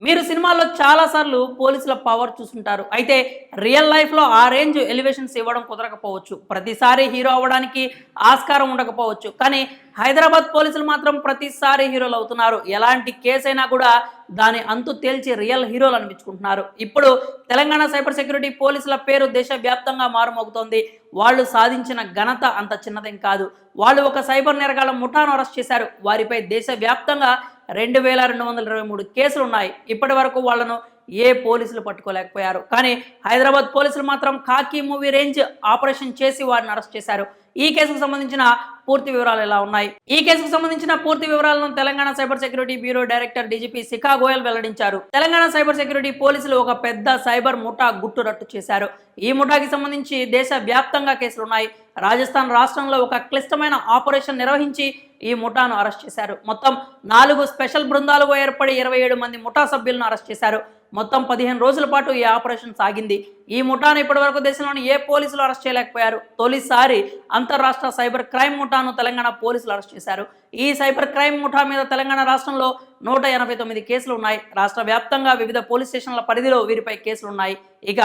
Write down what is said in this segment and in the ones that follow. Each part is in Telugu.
మీరు సినిమాల్లో చాలా సార్లు పోలీసుల పవర్ చూసుంటారు. అయితే రియల్ లైఫ్‌లో ఆ రేంజ్ ఎలివేషన్స్ ఇవ్వడం కుదరకపోవచ్చు. ప్రతిసారి హీరో అవ్వడానికి ఆస్కారం ఉండకపోవచ్చు. కానీ హైదరాబాద్ పోలీసులు మాత్రం ప్రతిసారి హీరోలు అవుతున్నారు. ఎలాంటి కేసైనా కూడా దాని అంతు తేల్చి రియల్ హీరోలు అనిపించుకుంటున్నారు. ఇప్పుడు తెలంగాణ సైబర్ సెక్యూరిటీ పోలీసుల పేరు దేశవ్యాప్తంగా మారుమోగుతోంది. వాళ్ళు సాధించిన ఘనత అంత చిన్నదేం కాదు. వాళ్ళు ఒక సైబర్ నేరగాళ్ల ముఠాను అరెస్ట్ చేశారు. వారిపై దేశవ్యాప్తంగా 2223 కేసులు ఉన్నాయి. ఇప్పటి వరకు వాళ్ళను ఏ పోలీసులు పట్టుకోలేకపోయారు. కానీ హైదరాబాద్ పోలీసులు మాత్రం ఖాకీ మూవీ రేంజ్ ఆపరేషన్ చేసి వారిని అరెస్ట్ చేశారు. ఈ కేసుకు సంబంధించిన పూర్తి వివరాలు ఎలా ఉన్నాయి? ఈ కేసుకు సంబంధించిన పూర్తి వివరాలను Telangana cyber security bureau director DGP Shikha Goyal వెల్లడించారు. తెలంగాణ సైబర్ సెక్యూరిటీ పోలీసులు ఒక పెద్ద సైబర్ ముఠా గుట్టు రట్టు చేశారు. ఈ ముఠాకి సంబంధించి దేశవ్యాప్తంగా కేసులున్నాయి. రాజస్థాన్ రాష్ట్రంలో ఒక క్లిష్టమైన ఆపరేషన్ నిర్వహించి ఈ ముఠాను అరెస్ట్ చేశారు. మొత్తం 4 స్పెషల్ బృందాలుగా ఏర్పడి 27 మంది ముఠా సభ్యులను అరెస్ట్ చేశారు. మొత్తం 15 రోజుల పాటు ఈ ఆపరేషన్ సాగింది. ఈ ముఠాను ఇప్పటివరకు దేశంలోని ఏ పోలీసులు అరెస్ట్ చేయలేకపోయారు. తొలిసారి అంతర్రాష్ట్ర సైబర్ క్రైమ్ ముఠాను తెలంగాణ పోలీసులు అరెస్ట్ చేశారు. ఈ సైబర్ క్రైమ్ ముఠా మీద తెలంగాణ రాష్ట్రంలో 189 కేసులు ఉన్నాయి. రాష్ట్ర వ్యాప్తంగా వివిధ పోలీస్ స్టేషన్ల పరిధిలో వీరిపై కేసులు ఉన్నాయి. ఇక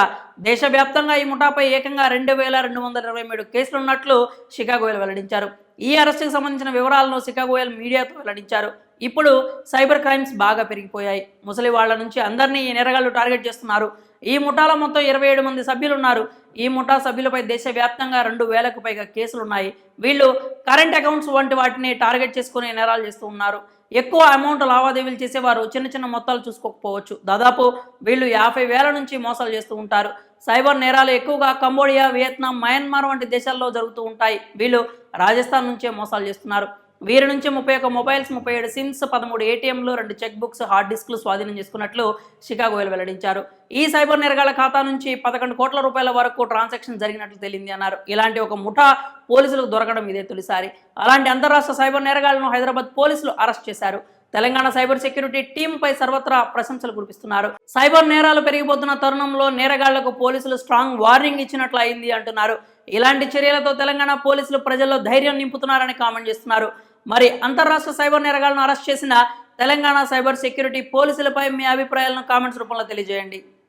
దేశవ్యాప్తంగా ఈ ముఠాపై ఏకంగా 2223 కేసులు ఉన్నట్లు శిఖా గోయల్ వెల్లడించారు. ఈ అరెస్టుకు సంబంధించిన వివరాలను శిఖా గోయల్ మీడియాతో వెల్లడించారు. ఇప్పుడు సైబర్ క్రైమ్స్ బాగా పెరిగిపోయాయి. ముసలి వాళ్ల నుంచి అందరినీ ఈ నేరగాళ్లు టార్గెట్ చేస్తున్నారు. ఈ ముఠాలో మొత్తం 27 మంది సభ్యులు ఉన్నారు. ఈ ముఠా సభ్యులపై దేశవ్యాప్తంగా 2000కు పైగా కేసులున్నాయి. వీళ్ళు కరెంట్ అకౌంట్స్ వంటి వాటిని టార్గెట్ చేసుకుని నేరాలు చేస్తూ ఉన్నారు. ఎక్కువ అమౌంట్ లావాదేవీలు చేసేవారు చిన్న చిన్న మొత్తాలు చూసుకోకపోవచ్చు. దాదాపు వీళ్ళు 50,000 నుంచి మోసాలు చేస్తూ ఉంటారు. సైబర్ నేరాలు ఎక్కువగా కంబోడియా, వియత్నాం, మయన్మార్ వంటి దేశాల్లో జరుగుతూ ఉంటాయి. వీళ్ళు రాజస్థాన్ నుంచే మోసాలు చేస్తున్నారు. వీరి నుంచి 31 మొబైల్స్, 37 సిమ్స్, 13 ఏటీఎంలు, 2 చెక్ బుక్స్, హార్డ్ డిస్క్లు స్వాధీనం చేసుకున్నట్లు శిఖా గోయల్ వెల్లడించారు. ఈ సైబర్ నేరగాళ్ల ఖాతా నుంచి 11 కోట్ల రూపాయల వరకు ట్రాన్సాక్షన్ జరిగినట్లు తేలింది అన్నారు. ఇలాంటి ఒక ముఠా పోలీసులకు దొరకడం ఇదే తొలిసారి. అలాంటి అంతర్రాష్ట్ర సైబర్ నేరగాళ్లను హైదరాబాద్ పోలీసులు అరెస్ట్ చేశారు. తెలంగాణ సైబర్ సెక్యూరిటీ టీంపై సర్వత్రా ప్రశంసలు కురిపిస్తున్నారు. సైబర్ నేరాలు పెరిగిపోతున్న తరుణంలో నేరగాళ్లకు పోలీసులు స్ట్రాంగ్ వార్నింగ్ ఇచ్చినట్లు అయింది అంటున్నారు. ఇలాంటి చర్యలతో తెలంగాణ పోలీసులు ప్రజల్లో ధైర్యం నింపుతున్నారని కామెంట్ చేస్తున్నారు. మరి అంతర్రాష్ట్ర సైబర్ నేరగాళ్లను అరెస్ట్ చేసిన తెలంగాణ సైబర్ సెక్యూరిటీ పోలీసులపై మీ అభిప్రాయాలను కామెంట్స్ రూపంలో తెలియజేయండి.